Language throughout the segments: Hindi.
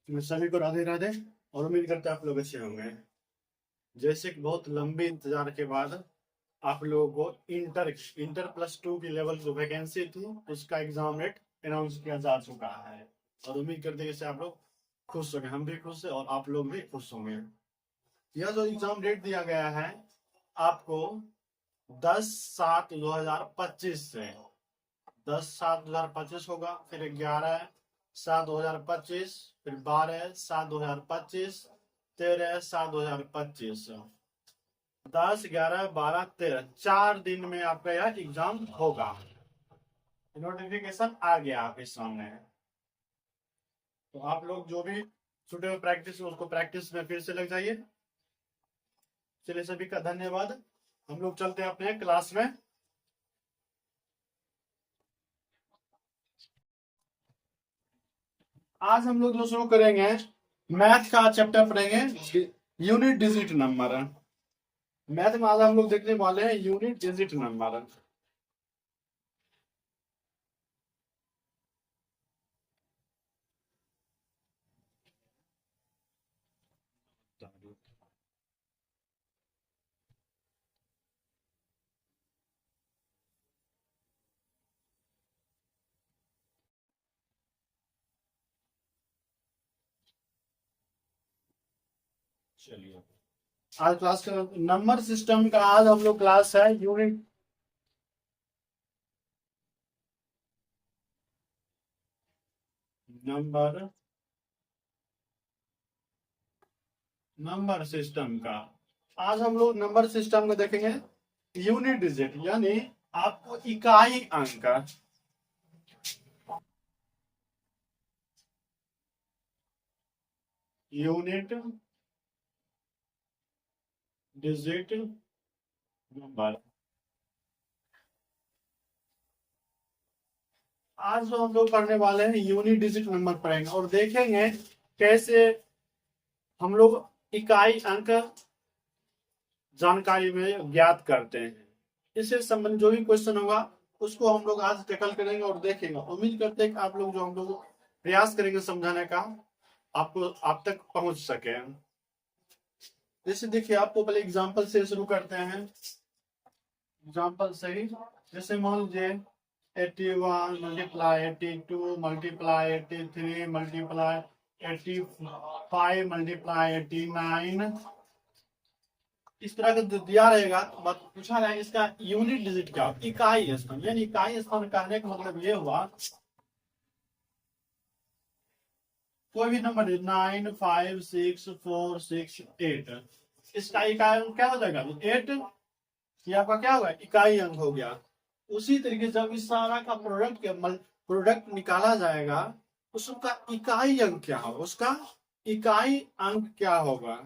सभी को राधे राधे। और उम्मीद करते हैं आप लोग अच्छे होंगे। जैसे कि बहुत लंबे इंतजार के बाद आप लोगों को इंटर इंटर +2 की लेवल जो वैकेंसी थी उसका एग्जाम डेट अनाउंस किया जा चुका है। और उम्मीद करते हैं कि आप लोग खुश होंगे, हम भी खुश हैं और आप लोग भी खुश होंगे। यह जो एग्जाम डेट दिया गया है आपको 10/7/2025 से 10/7/2025 होगा, फिर 11/7/2025, फिर 12/7/2025, 13/7/2025, 10, 11, 12, 13 4 दिन में आपका यह एग्जाम होगा। नोटिफिकेशन आ गया आपके सामने। तो आप लोग जो भी छुट्टे में प्रैक्टिस उसको प्रैक्टिस में फिर से लग जाइए। चलिए सभी का धन्यवाद। हम लोग चलते हैं अपने क्लास में। आज हम लोग जो शुरू करेंगे मैथ का चैप्टर पढ़ेंगे, यूनिट डिजिट नंबर। मैथ में आज हम लोग देखने वाले हैं यूनिट डिजिट नंबर। चलिए आज क्लास का नंबर सिस्टम का आज हम लोग क्लास है यूनिट नंबर सिस्टम का। आज हम लोग नंबर सिस्टम में देखेंगे यूनिट डिजिट यानी आपको इकाई अंक। Unit digit number. आज जो हम लोग पढ़ने वाले हैं यूनिट डिजिट नंबर पढ़ेंगे और देखेंगे कैसे हम लोग इकाई अंक जानकारी में ज्ञात करते हैं। इससे संबंधित जो भी क्वेश्चन होगा उसको हम लोग आज टैकल करेंगे और देखेंगे। उम्मीद करते हैं कि आप लोग जो हम लोग प्रयास करेंगे समझाने का आपको आप तक पहुंच सके। जैसे देखिए आपको पहले एग्जांपल से शुरू करते हैं। एग्जांपल से ही जैसे मान लीजिए 81 मल्टीप्लाई 82 मल्टीप्लाई 83 मल्टीप्लाई 85 मल्टीप्लाई 89 इस तरह का दिया रहेगा। बात पूछा रहेगा इसका यूनिट डिजिट क्या, इकाई स्थान। यानी इकाई स्थान कहने का मतलब ये हुआ कोई भी नंबर 9, 5, 6, 4, 6, 8 इसका इकाई अंक क्या हो जाएगा 8। ये आपका क्या होगा इकाई अंक हो गया। उसी तरीके जब इस सारा का प्रोडक्ट निकाला जाएगा उसका इकाई अंक क्या होगा, उसका इकाई अंक क्या होगा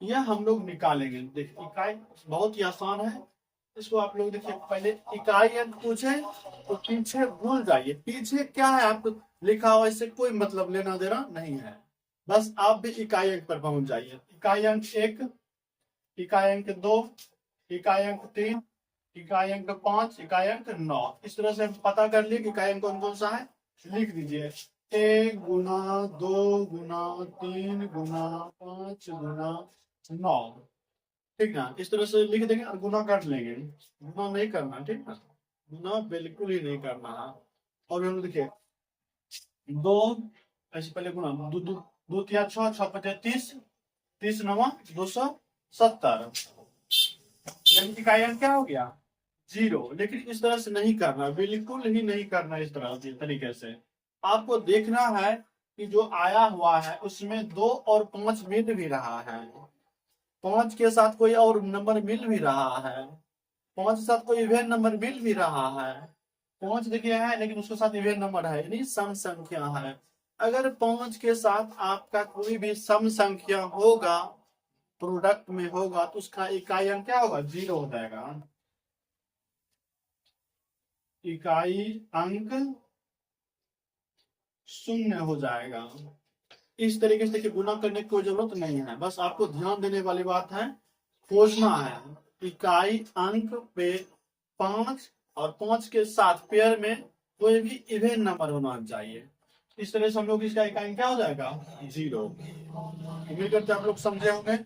यह हम लोग निकालेंगे। देखिए इकाई बहुत ही आसान है। इसको आप लोग देखिए पहले इकाई अंक पूछे तो पीछे भूल जाइए, पीछे क्या है आपको लिखा हुआ इससे कोई मतलब लेना देना नहीं है। बस आप भी इकाई अंक पर पहुंच जाइए। इकाई अंक 1, इकाई अंक 2, इकाई अंक 3, इकाई अंक 5, इकाई अंक 9। इस तरह से पता कर लिए कि इकाई अंक कौन कौन सा है। लिख दीजिए 1 गुना 2 गुना 3 गुना 5 गुना 9। ठीक ना, इस तरह से लिख देंगे और गुना कर लेंगे। गुना नहीं करना, ठीक ना, गुना बिल्कुल ही नहीं करना है। और हम देखिए 2 ऐसे पहले गुना 2 2 2 3 6 6 5 30 30 9 270 यानी इकाई अंक क्या हो गया 0। लेकिन इस तरह से नहीं करना, बिल्कुल ही नहीं करना। इस तरह से तरीके से आपको देखना है कि जो आया हुआ है उसमें 2 और 5 मिल भी रहा है, 5 के साथ कोई और नंबर मिल भी रहा है, 5 के साथ कोई इवेन नंबर मिल भी रहा है। 5 देखिए है लेकिन उसके साथ इवेन नंबर है यानी सम संख्या है। अगर 5 के साथ आपका कोई भी सम संख्या होगा प्रोडक्ट में होगा तो उसका इकाई अंक क्या होगा 0 हो जाएगा। इकाई अंक 0 हो जाएगा। इस तरीके से देखिए गुना करने की कोई जरूरत नहीं है। बस आपको ध्यान देने वाली बात है, खोजना है इकाई अंक पे 5 और 5 के साथ पेयर में कोई भी इवेन नंबर होना चाहिए। इस तरह से हम लोग इसका इकाई क्या हो जाएगा, 0। उम्मीद करते हैं आप लोग समझे होंगे।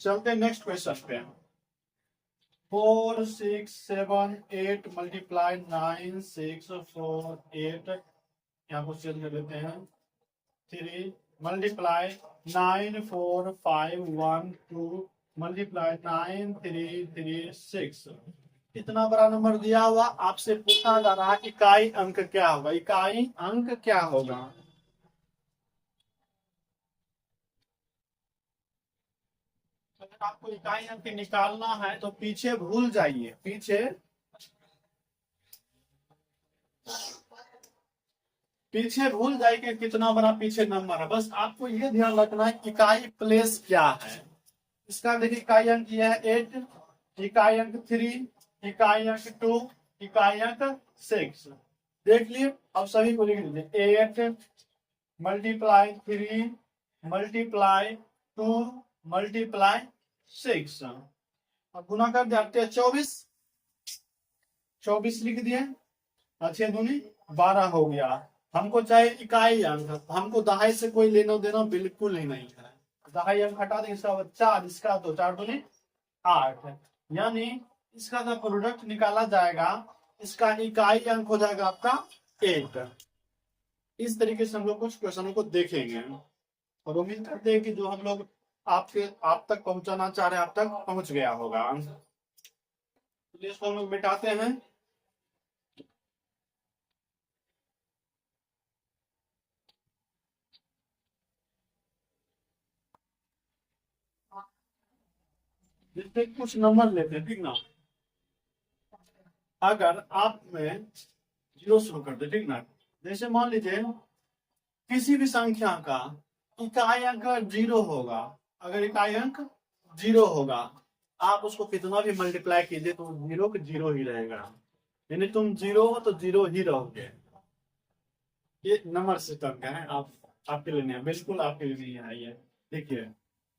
चलते हैं नेक्स्ट क्वेश्चन पे। 4 6 7 8 मल्टीप्लाई 9 6 4 8, यहाँ को चेंज कर लेते हैं 3 मल्टीप्लाई 9 4 5 1 2 मल्टीप्लाई 9 3 3 6। इतना बड़ा नंबर दिया हुआ, आपसे पूछा जा रहा है इकाई अंक क्या होगा, इकाई अंक क्या होगा। अगर आपको इकाई अंक निकालना है तो पीछे भूल जाइए, पीछे भूल जाइए कितना बड़ा पीछे नंबर है। बस आपको ये ध्यान रखना है इकाई प्लेस क्या है। इसका देखिए इकाई अंक यह है 8, इकाई अंक 3, इकाई अंक 2, इकाई अंक 6। देख लिए, अब सभी को लिख लीजिए 8 मल्टीप्लाई 3 मल्टीप्लाई 2 मल्टीप्लाई 6। अब गुना कर दिया 24 लिख दिए, अच्छे दूनी 12 हो गया। हमको चाहे इकाई अंक, हमको दहाई से कोई लेना देना बिल्कुल ही नहीं है। दहाई अंक हटा दें, इसका 4, इसका तो 4 दूनी 8, यानी इसका जब प्रोडक्ट निकाला जाएगा इसका इकाई अंक हो जाएगा आपका 8। इस तरीके से हम लोग कुछ क्वेश्चनों को देखेंगे और उम्मीद करते हैं कि जो हम लोग आप तक पहुंचाना चाह रहे हैं आप तक पहुंच गया होगा। तो इसको हम लोग मिटाते हैं। जिससे कुछ नंबर लेते हैं, ठीक ना। अगर आप में 0 शुरू करते, ठीक ना। जैसे मान लीजिए किसी भी संख्या का इकाई अंक 0 होगा, अगर इकाई अंक 0 होगा आप उसको कितना भी मल्टीप्लाई कीजिए तो 0 के 0 ही रहेगा, यानी तुम 0 हो तो 0 ही रहोगे। ये नंबर सिस्टम का है, आप आपके लिए नहीं है, बिल्कुल आपके लिए नहीं है। ये देखिए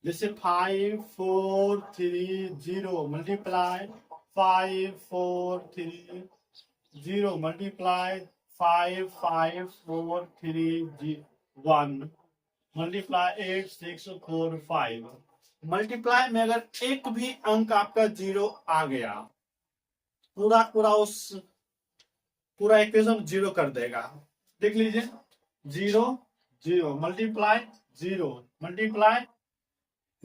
जैसे 5 4 3 0 मल्टीप्लाई 5 4 3 0 मल्टीप्लाई 5 5 4 3 1 मल्टीप्लाई 8 6 4 5। मल्टीप्लाई में अगर एक भी अंक आपका 0 आ गया, पूरा पूरा उस पूरा इक्वेशन 0 कर देगा। देख लीजिए 0 0 मल्टीप्लाई 0 मल्टीप्लाई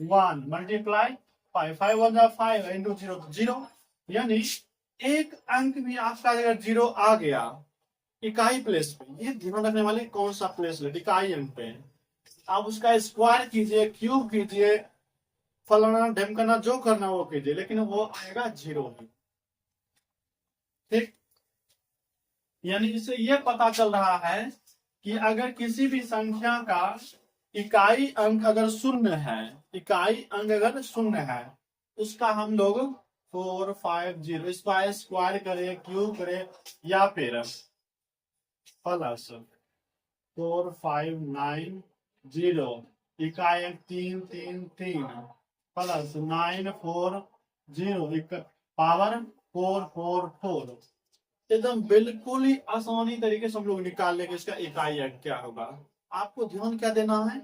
1 मल्टीप्लाई 5 5 1 5 इंटू 0 0, यानी एक अंक भी आपका अगर 0 आ गया इकाई प्लेस पे, ये ध्यान रखने वाले कौन सा प्लेस ले, इकाई अंक पे, आप उसका स्क्वायर कीजिए, क्यूब कीजिए, फलाना ढमकाना जो करना वो कीजिए, लेकिन वो आएगा 0 ही। ठीक, यानी इससे ये पता चल रहा है कि अगर किसी भी संख्या का इकाई अंक अगर 0 है, इकाई अंक अगर 0 है, उसका हम लोग 4 5 0 इसका स्क्वायर करें, क्यूब करें, या फिर प्लस 4 5 9 0 इकाई अंक 3 3 3 प्लस 9 4 0 पावर 4 4 4। एकदम बिल्कुल ही आसानी तरीके से हम लोग निकाल लेंगे इसका इकाई अंक क्या होगा। आपको ध्यान क्या देना है,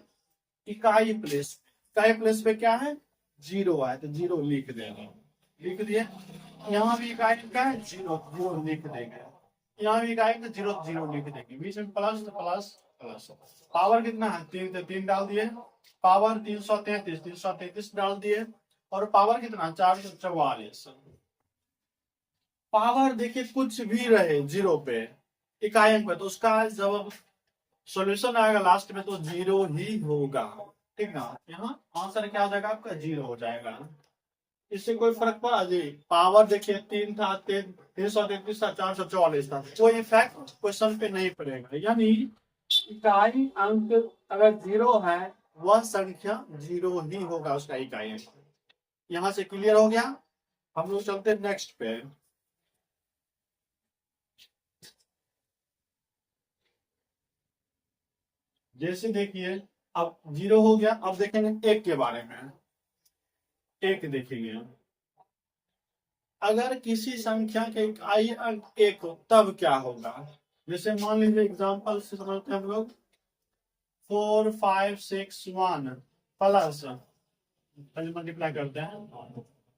इकाई प्लेस, इकाई प्लेस पे क्या है 0 है तो 0 लिख देना, लिख दिए। यहाँ भी इकाई का है 0 0 लिख देंगे, यहाँ भी इकाई का 0 0 लिख देंगे, बीच में प्लस प्लस प्लस। पावर कितना है 3 तो 3 डाल दिए, पावर 333 333 डाल दिए, और पावर कितना 444। पावर देखिए कुछ भी रहे 0 पे इकाई अंक पे तो उसका जब सॉल्यूशन आएगा लास्ट में तो 0 ही होगा, ठीक ना। यहाँ आंसर क्या हो जाएगा आपका 0 हो जाएगा। इससे कोई फर्क पड़ा जी, पावर देखिए 3 था 333 था 444 था, कोई इफेक्ट क्वेश्चन पे नहीं पड़ेगा। यानी इकाई अंक अगर 0 है वह संख्या 0 ही होगा उसका इकाई अंक। यहाँ से क्लियर हो गया। हम लोग चलते हैं नेक्स्ट पे। जैसे देखिए अब 0 हो गया, अब देखेंगे 1 के बारे में। 1 देखेंगे अगर किसी संख्या के इकाई अंक 1 हो तब क्या होगा। जैसे मान लीजिए एग्जांपल से समझते हैं हम लोग 4 5 6 1 प्लस, पहले मल्टीप्लाई करते हैं,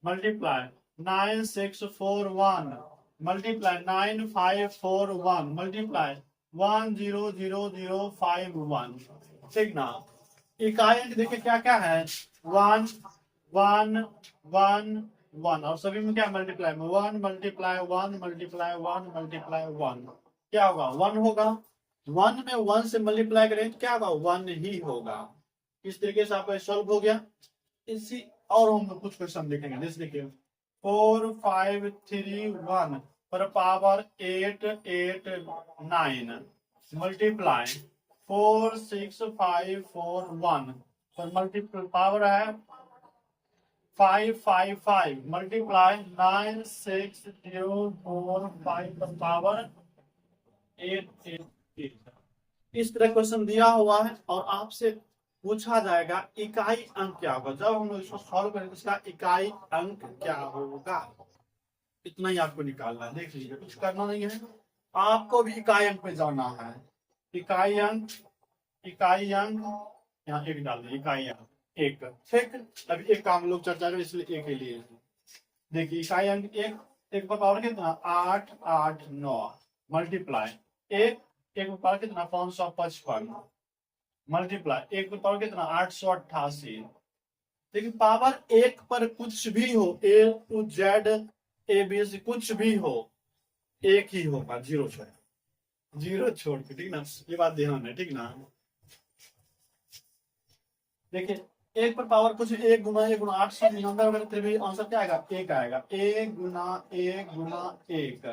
मल्टीप्लाई 9 6 4 1 मल्टीप्लाई 9 5 4 1 मल्टीप्लाई 1 0 0 0 5 1। ठीक ना। इकाई अंक देखिए क्या क्या है, 1 1 1 1 और सभी में क्या मल्टीप्लाई में 1 मल्टीप्लाई 1 मल्टीप्लाई 1 मल्टीप्लाई 1 क्या होगा 1 होगा। 1 में 1 से मल्टीप्लाई करें तो क्या होगा 1 ही होगा। इस तरीके से आपका सॉल्व हो गया। इसी और हम कुछ क्वेश्चन देखेंगे। जैसे देखिए 4 5 3 1 पर पावर 8 8 9 मल्टीप्लाई 4 6 5 4 1 पर मल्टीप्लाई पावर है 5 5 5 मल्टीप्लाई 9 6 0 4 5 पर पावर 8 8 8। इस तरह क्वेश्चन दिया हुआ है और आपसे पूछा जाएगा इकाई अंक क्या होगा। जब हम लोग इसको सॉल्व करेंगे इसका इकाई अंक क्या होगा, इतना ही आपको निकालना है। देख लीजिए कुछ करना नहीं है, आपको भी इकाई अंक पे जाना है। इकाई अंक यहाँ एक डाल दिए, इकाई अंक एक। ठीक, अभी एक का हम लोग चर्चा करें इसलिए एक के लिए। देखिए इकाई अंक एक पर पावर कितना 8 8 9 मल्टीप्लाई एक पर पावर कितना 555 मल्टीप्लाई एक पर पावर कितना 888। देखिए पावर एक पर कुछ भी हो, A to Z A B C कुछ भी हो एक ही होगा, जीरो छोड़ के। ठीक ना, ये बात ध्यान है। ठीक ना। देखिए एक पर पावर कुछ 1 गुना 899 फिर भी आंसर क्या आएगा एक आएगा। 1 गुना 1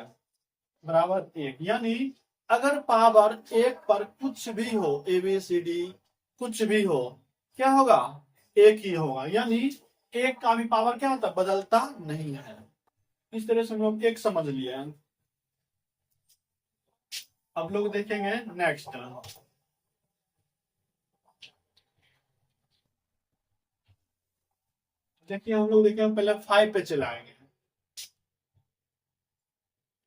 बराबर 1। यानी अगर पावर एक पर कुछ भी हो ए बी सी डी कुछ भी हो क्या होगा एक ही होगा। यानी एक का भी पावर क्या होता बदलता नहीं है। इस तरह से हम लोग एक समझ लिया। अब लोग देखेंगे नेक्स्ट। देखिए हम लोग देखेंगे पहले 5 पे चलाएंगे।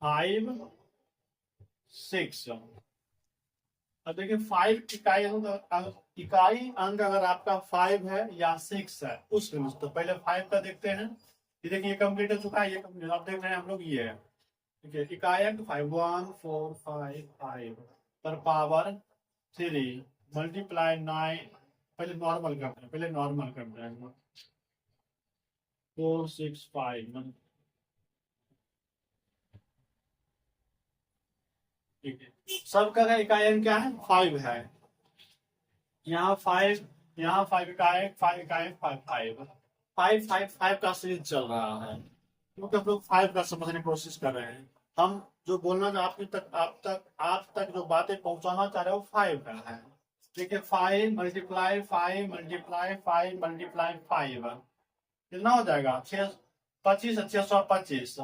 5 6। अब देखिए 5 इकाई अंक अगर आपका 5 है या 6 है उस तो पहले 5 का देखते हैं। ये देखिए कंप्लीट हो चुका है, ये कंप्लीट आप देख रहे हैं हम लोग ये है। ठीक है, इकाई अंक 5 1 4 5 5 पर पावर 3 मल्टीप्लाई 9। पहले नॉर्मल करते हैं 4 6 5। ठीक है, सबका इकाई अंक क्या है 5 है। यहाँ 5 इकाई 5 इकाई 5 5 5 5 5 का सीरीज चल रहा है क्योंकि हम लोग 5 का समझने की कोशिश कर रहे हैं। हम जो बोलना आप तक जो बातें पहुंचाना चाह रहे हो 5 का है। देखिए 5 मल्टीप्लाई 5 मल्टीप्लाई 5 मल्टीप्लाई 5 कितना हो जाएगा 25 625।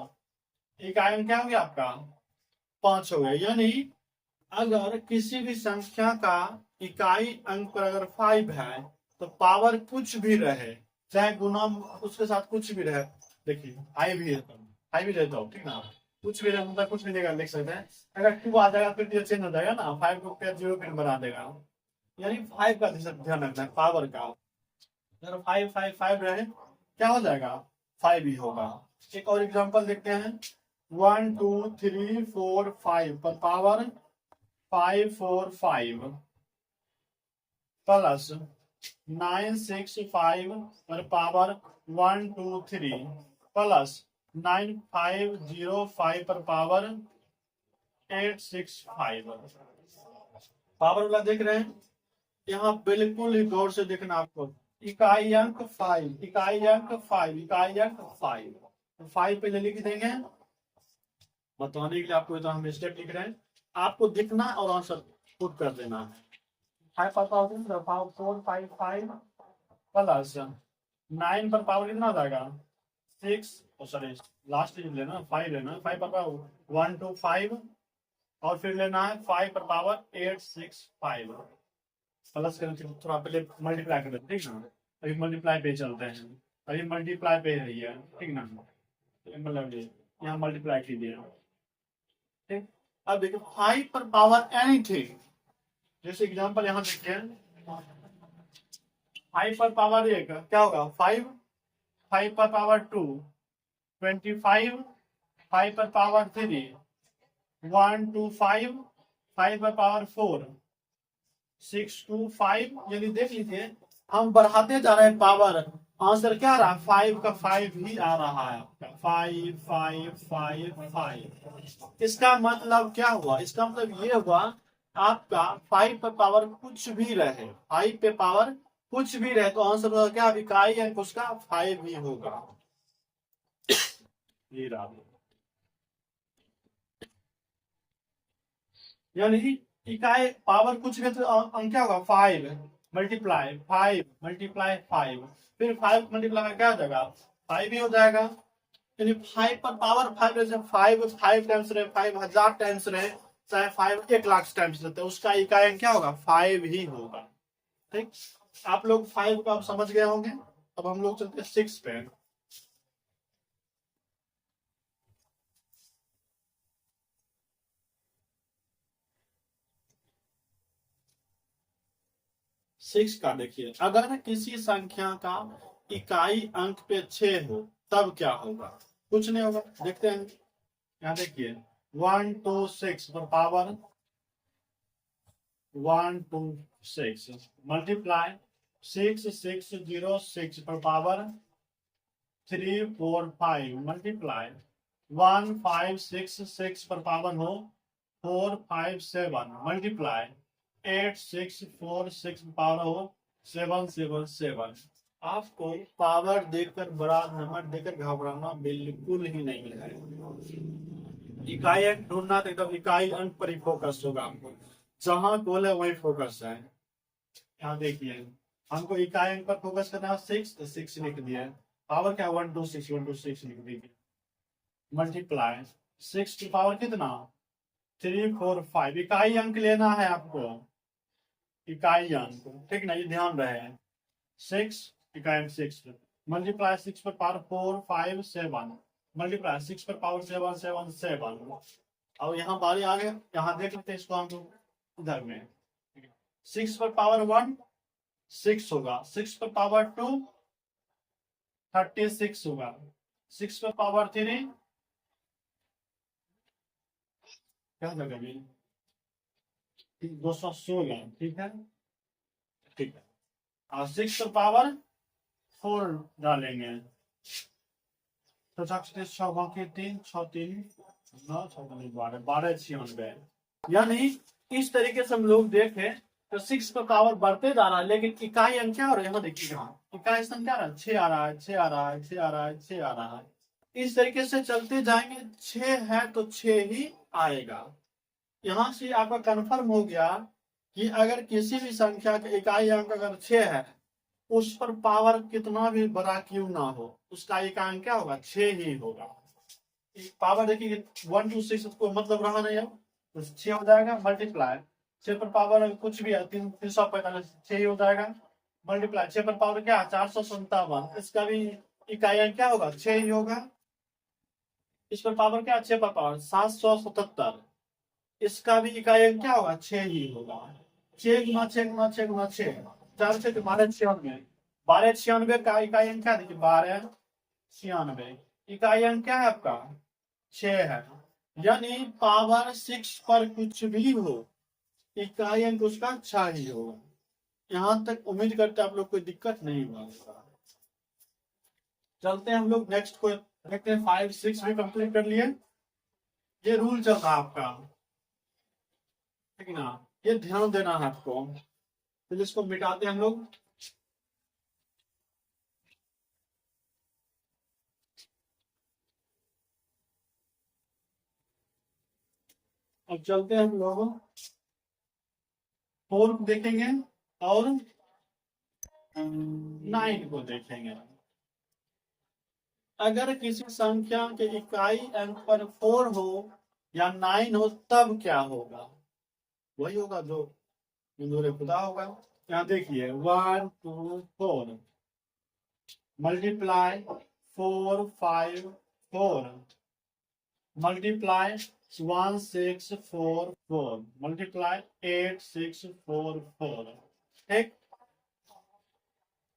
इकाई में क्या हो गया आपका 5 हो गया। यानी अगर किसी भी संख्या का इकाई अंक पर अगर 5 है तो पावर कुछ भी रहे चाहे गुना उसके साथ कुछ भी रहे। देखिए आई भी रहता हो। ठीक ना, कुछ भी रहे मतलब कुछ भी देगा लिख सकते हैं। अगर 2 आ जाएगा फिर चेंज हो जाएगा ना, 5 को 0 पिन बना देगा। यानी 5 का ध्यान रखना है पावर का। अगर 5 5 5 रहे क्या हो जाएगा 5 ही होगा। एक और एग्जांपल देखते हैं 1 2 3 4 5 पर पावर 5 4 5 प्लस 9 6 5 पर पावर 1 2 3 प्लस 9 5 0 5 पर पावर 8 6 5। पावर वाला देख रहे हैं, यहाँ बिल्कुल ही गौर से देखना आपको। इकाई अंक 5 इकाई अंक 5 इकाई अंक 5 5 पे लिख देंगे बताने के लिए आपको। तो हम स्टेप लिख रहे हैं, आपको दिखना और आंसर पुट कर देना है। 4 5 5 प्लस 9 पर पावर कितना हो जाएगा 6 सॉरी लास्ट लेना 5 लेना 5 पर पावर 1 2 5 और फिर लेना है 5 पर पावर 8 6 5 प्लस करें थोड़ा पहले मल्टीप्लाई कर देते ठीक ना। अभी मल्टीप्लाई पे चलते हैं, अभी मल्टीप्लाई पे है ये ठीक ना, मतलब यहाँ मल्टीप्लाई कीजिए। ठीक, अब देखिए 5 पर पावर एनीथिंग, जैसे एग्जांपल यहाँ देखते हैं फाइव पर पावर एक क्या होगा 5, 5 पर पावर 2 25, 5 पर पावर 3 1 2 5, 5 पर पावर 4 6 2 5। यानी देख लीजिए हम बढ़ाते जा रहे हैं पावर, आंसर क्या आ रहा है 5 का 5 ही आ रहा है आपका 5 5 5 5। इसका मतलब क्या हुआ, इसका मतलब ये हुआ आपका 5 पे पावर कुछ भी रहे, 5 पे पावर कुछ भी रहे तो आंसर होगा क्या, इकाई अंक उसका 5 ही होगा। ये रहा, यानी इकाई पावर कुछ भी तो अंक क्या होगा 5 मल्टीप्लाई 5 मल्टीप्लाई 5, फिर 5 मल्टीप्लाई क्या हो जाएगा 5 ही हो जाएगा। यानी 5 पर पावर 5 जैसे 5 5 टाइम्स रहे, 5,000 टाइम्स रहे, चाहे 5 1,00,000 टाइम्स रहते उसका इकाई अंक क्या होगा 5 ही होगा। ठीक, आप लोग 5 को आप समझ गए होंगे। अब हम लोग चलते हैं 6 पे। 6 का देखिए, अगर किसी संख्या का इकाई अंक पे 6 हो तब क्या होगा, कुछ नहीं होगा। देखते हैं, यहाँ देखिए 1 2 6 पर पावर 1 2 6 मल्टीप्लाई 6 6 0 6 पर पावर 3 4 5 मल्टीप्लाई 1 5 6 6 पर पावर हो 4 5 7 मल्टीप्लाई 8 6 4 6 पर पावर हो 7 7 7। आपको पावर देकर बड़ा नंबर देकर घबराना बिल्कुल ही नहीं है। इकाई अंक ढूंढना तो एकदम इकाई अंक पर ही फोकस होगा आपको, जहां गोल है वही फोकस है। यहाँ देखिए हमको इकाई अंक पर फोकस करना है, 6 तो 6 लिख दिया, पावर क्या 1 2 6 1 2 6 लिख दीजिए, मल्टीप्लाई 6 की पावर कितना 3 4 5। इकाई अंक लेना है आपको, इकाई अंक, ठीक ना, ये ध्यान रहे 6 इकाई अंक 6 मल्टीप्लाई 6 पर पावर 4 5 7 मल्टीप्लाई 6 पर पावर 7 7 7। अब यहाँ बारी आ गए, यहाँ देख लेते हैं इसको हम लोग इधर में 6 पर पावर 1 6 होगा, 6 पर पावर 2 36 होगा, 6 पर पावर 3 क्या होगा 216। ठीक है, ठीक है, और 6 पर पावर 4 डालेंगे तो 3 6 3 9 6 12 12 96। यानी इस तरीके से हम लोग देखें तो 6 का पावर बढ़ते जा रहा है, लेकिन इकाई अंक क्या हो रहा है, यहाँ देखिए यहाँ इकाई संख्या आ रहा है 6 आ रहा है 6 आ रहा है 6 आ रहा है 6 आ रहा है। इस तरीके से चलते जाएंगे, 6 है तो 6 ही आएगा। यहां से आपका कंफर्म हो गया कि अगर किसी भी संख्या का इकाई अंक अगर 6 है, उस पर पावर कितना भी बड़ा क्यों ना हो उसका इकाई अंक क्या होगा 6 ही होगा। पावर देखिए 1 2 6 को मतलब रहा नहीं है तो 6 हो जाएगा, मल्टीप्लाई 6 पर पावर कुछ भी है 345 6 ही हो जाएगा, मल्टीप्लाई 6 पर पावर क्या 457, इसका भी इकाई अंक क्या होगा 6 ही होगा। इस पर पावर क्या 6 पर पावर 777, इसका भी इकाई अंक क्या होगा 6 ही होगा। 6 गुना 6 गुना 6 गुना 6 4 6 12 96, 12 96 का इकाई अंक क्या देखिए 12 96, इकाई अंक क्या है आपका 6 है। यानी पावर 6 पर कुछ भी हो इकाई अंक उसका 6 ही होगा। यहां तक उम्मीद करते आप लोग कोई दिक्कत नहीं हुआ। चलते हैं हम लोग नेक्स्ट को देखते हैं, 5 6 भी कंप्लीट कर लिए। ये रूल चल रहा है आपका, ठीक ना, ये ध्यान देना है आपको। तो जिसको मिटाते हैं हम लोग, अब चलते हैं हम लोग 4 को देखेंगे और 9 को देखेंगे। अगर किसी संख्या के इकाई अंक पर 4 हो या 9 हो तब क्या होगा, वही होगा जो नूरे खुदा होगा। यहाँ देखिए 1 2 4 मल्टीप्लाई 4 5 4 मल्टीप्लाई 1 6 4 4 मल्टीप्लाई 8 6 4 4। ठीक,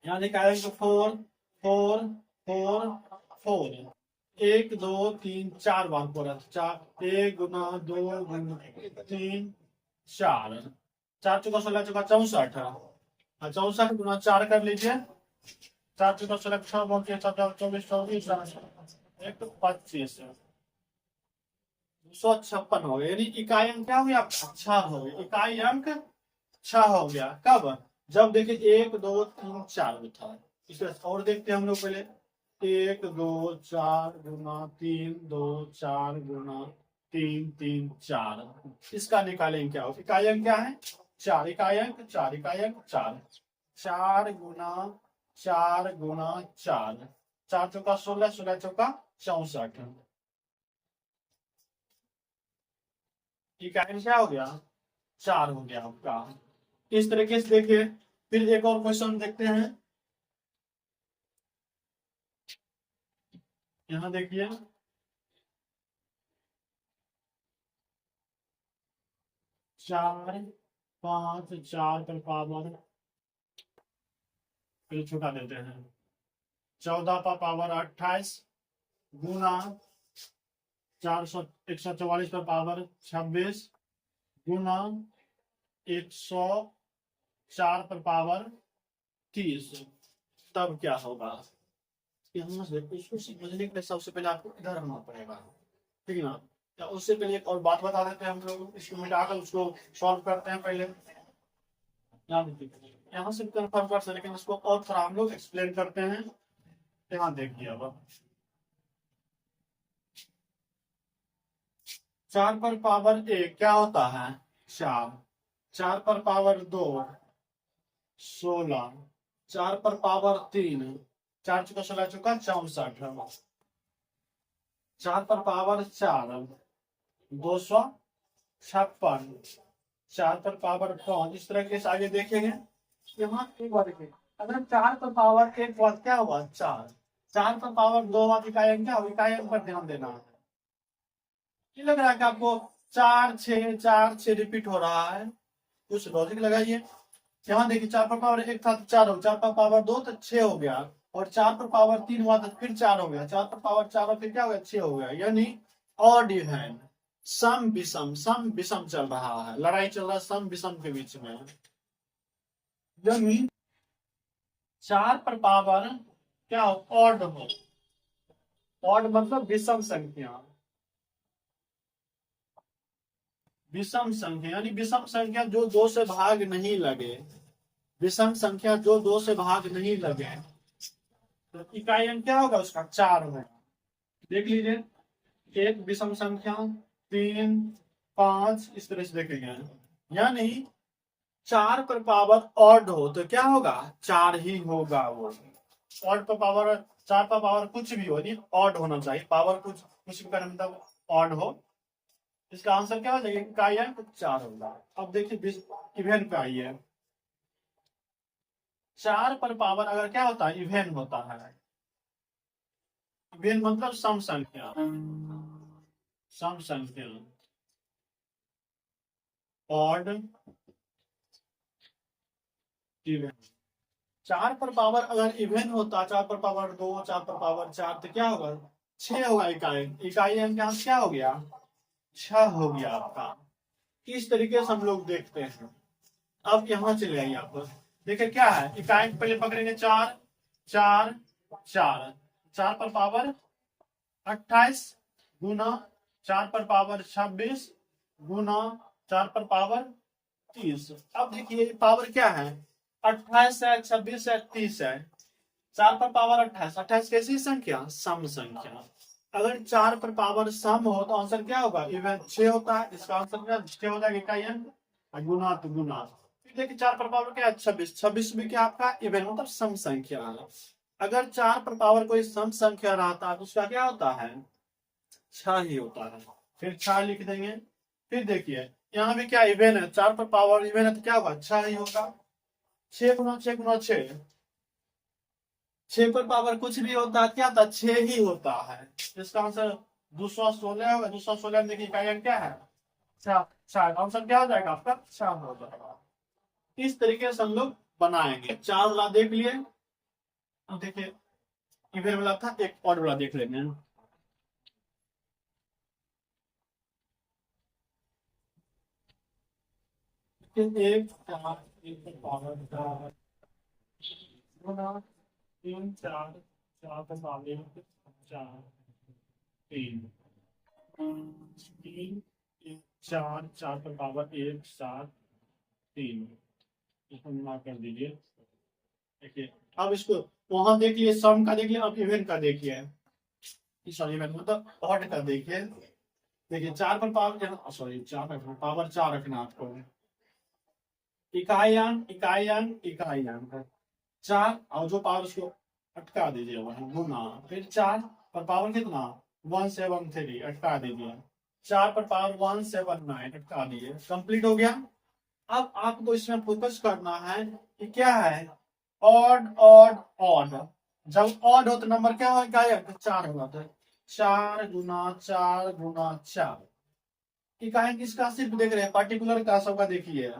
यहाँ निकालेंगे 4 4 4 4, 1 2 3 4 बार पूरा, 4 1 गुना 2 गुना 3 4, 4 चौका 16 चौका 64, 64 गुना 4 कर लीजिए, 4 चौका 16 6 बोलते 24 24 एक 25, 256 हो गया। यानी इकाई अंक क्या हो गया आपका? 6 हो गया। इकाई अंक 6 हो गया। कब? जब देखिए 1 2 3 4 में था। इसलिए और देखते हैं हम लोग पहले, 1 2 4 गुना 3 2 4 गुना 3 3 4, इसका निकालेंगे क्या हो? इकाई अंक क्या है? 4, इकाई अंक 4, इकाई अंक 4, 4 गुना 4 गुना 4, 4 चौका 16 16 चौका 64, इकाई क्या हो गया? 4 हो गया आपका। इस तरीके से देखिए। फिर एक और क्वेश्चन देखते हैं। यहां देखिए, 4 5 4 पर पावर, फिर छुटा देते हैं, 14 पर पावर 28 गुना 144 पर पावर 26 गुना 104 पर पावर 30, तब क्या होगा? यहाँ से इसको समझने के लिए सबसे पहले आपको इधर आना पड़ेगा, ठीक है ना? या उससे पहले एक और बात बता देते हैं हम लोग, इसको मिटाकर उसको सॉल्व करते हैं पहले। यहाँ से कंफर्म कर सकते, लेकिन इसको और थोड़ा हम लोग एक्सप्लेन करते हैं। यहाँ देखिए, अब 4 पर पावर 1 क्या होता है? 4, 4 पर पावर 2 16, 4 पर पावर 3 4 चौका 16 चौका 64, 4 पर पावर 4 256, 4 पर पावर 5, इस तरह के आगे देखेंगे। यहाँ एक बार देखिए, अगर 4 पर पावर 1 बात क्या हुआ? 4, 4 पर पावर 2 बात इकाई अंक क्या हुआ? इकाई अंक पर ध्यान देना है। ये लग रहा है कि आपको 4 6 रिपीट हो रहा है, कुछ लॉजिक लगाइए। यहाँ देखिए, 4 पर पावर 1 था तो 4 हो, 4 पर पावर 2 तो 6 हो गया, और 4 पर पावर 3 हुआ तो फिर 4 हो गया, 4 पर पावर 4 और फिर क्या हो गया? 6 हो गया। यानी ऑड इवन, सम विषम, सम विषम चल रहा है, लड़ाई चल रहा है सम विषम के बीच में। यानी 4 पर पावर क्या हो? ऑड हो। ऑड मतलब विषम संख्या, विषम संख्या यानी विषम संख्या जो 2 से भाग नहीं लगे, विषम संख्या जो 2 से भाग नहीं लगे, तो इकाई अंक क्या होगा उसका? 4 होगा। देख लीजिए, एक विषम संख्या, 3 5, इस तरह से देखेंगे। यानी 4 पर पावर ऑड हो तो क्या होगा? 4 ही होगा। वो ऑड पर पावर, 4 पर पावर कुछ भी हो, नहीं ऑड होना चाहिए, पावर कुछ कुछ भी करने मतलब ऑड हो। इसका आंसर क्या हो जाएगा? इकाई अंक 4 होगा। अब देखिए इवेन पे आइए, 4 पर पावर अगर क्या होता है? इवेन होता है। इवेन मतलब सम संख्या, सम संख्या, ऑड इवेन। 4 पर पावर अगर इवेन होता, 4 पर पावर 2 4 पर पावर 4, तो क्या होगा? 6 होगा। इकाई इकाई अंक यहाँ क्या हो गया? 6 हो गया आपका। इस तरीके से हम लोग देखते हैं। अब यहाँ चले आइए आप, देखिए क्या है? इकाई पहले पकड़ेंगे 4 4 4, 4 पर पावर 28 गुना 4 पर पावर 26 गुना 4 पर पावर 30। अब देखिए पावर क्या है? 28 है, 26 है, 30 है। 4 पर पावर 28, 28 कैसी संख्या? सम संख्या। अगर 4 पर पावर सम हो तो आंसर क्या होगा? इवन 6 होता है। इसका आंसर क्या? 6 हो जाएगा इकाई अंक, गुना तो गुना। देखिए 4 पर पावर क्या है? 26, 26 भी क्या आपका? इवन मतलब सम संख्या है। अगर 4 पर पावर कोई सम संख्या रहता है तो उसका क्या होता है? 6 ही होता है। फिर 6 लिख देंगे। फिर देखिए यहाँ भी क्या इवेन है? 4 पर पावर इवेन है तो क्या होगा? 6 ही होगा। 6 गुना 6 गुना 6, 6 पर पावर कुछ भी होता है, क्या था? 6 ही होता है। इसका आंसर 216 होगा। 216 में देखिए इकाई अंक क्या है? 6। आंसर क्या हो जाएगा आपका? 6 हो जाएगा। इस तरीके से हम लोग बनाएंगे। 4 वाला देख लिए, अब देखिए इवेंट वाला था, एक और वाला देख लेंगे। एक 4 1 पावर 4 गुना 3 4 4 का पावर 4 3 3 4 4 का पावर 1 7 3, इसको गुणा कर दीजिए। देखिए अब इसको वहां देख लिए, सम का देख लिया, अब इवेंट का देखिए, सॉरी इवेंट मतलब ऑड का देखिए। देखिए 4 पर पावर, सॉरी 4 पर पावर 4 रखना आपको, इकाई अंक इकाई अंक इकाई अंक 4, और जो पावर उसको अटका दीजिए वही गुना, फिर 4 पर पावर कितना 173 अटका दीजिए, 4 पर पावर 179 अटका दीजिए, कंप्लीट हो गया। अब आपको इसमें फोकस करना है कि क्या है, ऑड ऑड ऑड। जब ऑड हो तो नंबर क्या होगा, 4 होगा, तो 4 गुना 4 गुना 4। इकाई किसका सिर्फ देख रहे हैं, पर्टिकुलर का सबका देखिए।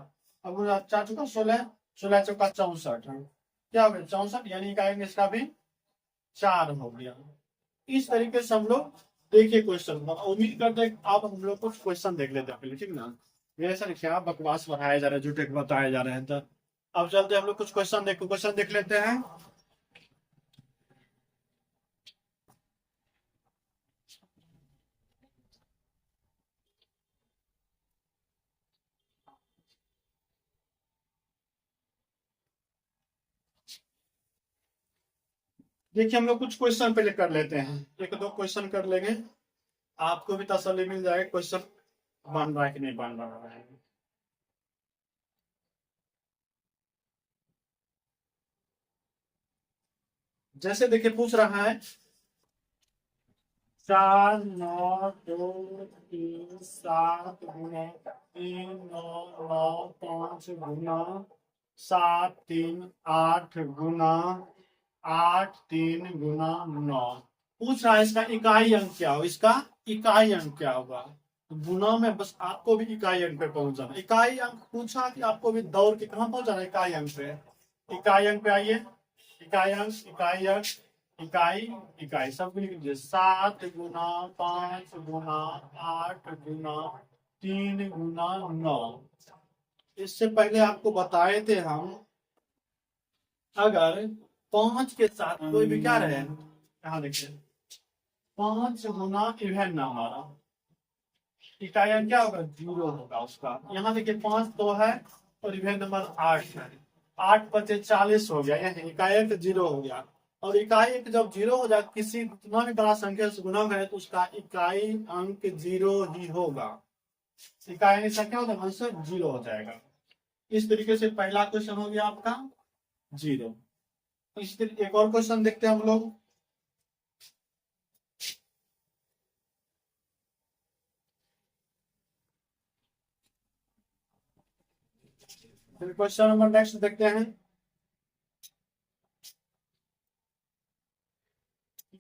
अब 4 चौका 16, 16 चौका 64, क्या हो गया 64, यानी इकाई इसका भी 4 हो गया। इस तरीके से हम लोग देखिए क्वेश्चन, उम्मीद करते हैं आप हम लोग कुछ क्वेश्चन देख लेते हैं पहले, ठीक ना। मेरे ऐसा क्या बकवास बढ़ाया जा रहा है, झूठे बताए जा रहे हैं। तो अब चलते हम लोग कुछ क्वेश्चन देख लेते हैं। देखिए हम लोग कुछ क्वेश्चन पहले कर लेते हैं, एक दो क्वेश्चन कर लेंगे, आपको भी तसल्ली मिल जाएगा क्वेश्चन बन रहा है कि नहीं बन रहा है। जैसे देखिए पूछ रहा है 4 9 2 3 7 गुना 3 9 9 5 गुना 7 3 8 गुना 8 3 गुना 9। पूछ रहा है इसका इकाई अंक क्या हो, इसका इकाई अंक क्या होगा। तो गुना में बस आपको भी इकाई अंक पे पहुंच जाना, इकाई अंक पूछा कि आपको भी दौड़ के कहां पहुंचाना, इकाई अंक पे। इकाई अंक पे आइए, इकाई अंक इकाई अंक इकाई इकाई सब लिख लीजिए, 7 गुना 5 गुना 8 गुना 3 गुना 9। इससे पहले आपको बताए थे हम, अगर 5 के साथ कोई भी क्या रहे, यहाँ देखिए 5 गुना इवेंट नंबर, इकाई अंक क्या होगा 0 होगा उसका। यहाँ देखिए 5 तो है और इवेंट नंबर 8 है, 8 बचे 40 हो गया, यानी इकाई अंक 0 हो गया। और इकाई अंक जब 0 हो जाए, किसी कितना भी बड़ा संख्या से गुना करें तो उसका इकाई अंक 0 ही होगा, इकाई अंक क्या होगा आंसर 0 हो जाएगा। इस तरीके से पहला क्वेश्चन हो गया आपका 0। इस तरीके एक और क्वेश्चन देखते हैं हम लोग। फिर क्वेश्चन नंबर नेक्स्ट देखते हैं,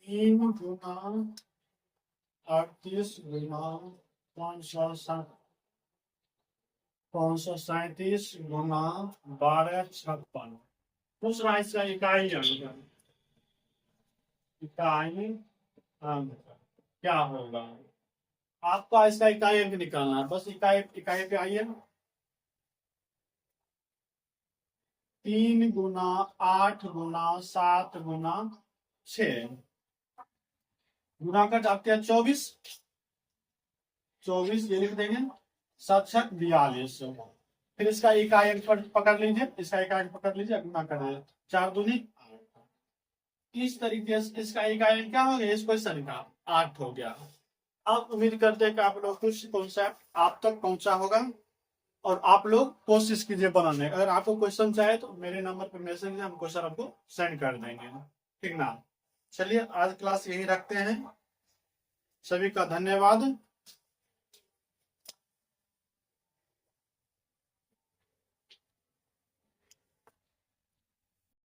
3 गुना 38 गुना 537 गुना 1256। पूछ रहा है इसका इकाई अंक, इकाई अंक क्या होगा। आपको इसका इकाई अंक निकालना है, बस इकाई इकाई पे आइए। 3 गुना 8 गुना 7 गुना 6, गुना कर आपके 24 24 ये लिख देंगे, 7 7 42। फिर इसका इकाई अंक पकड़ लीजिए, इसका इकाई अंक पकड़ लीजिए, गुना कर दीजिए, 4 दूनी 8। इस तरीके से इसका इकाई अंक क्या हो गया, इस क्वेश्चन का 8 हो गया। आप उम्मीद करते हैं कि आप लोग कुछ कॉन्सेप्ट आप तक पहुंचा होगा, और आप लोग कोशिश कीजिए बनाने। अगर आपको क्वेश्चन चाहे तो मेरे नंबर पर मैसेज कीजिए, हम क्वेश्चन आपको सेंड कर देंगे, ठीक ना। चलिए आज क्लास यही रखते हैं, सभी का धन्यवाद।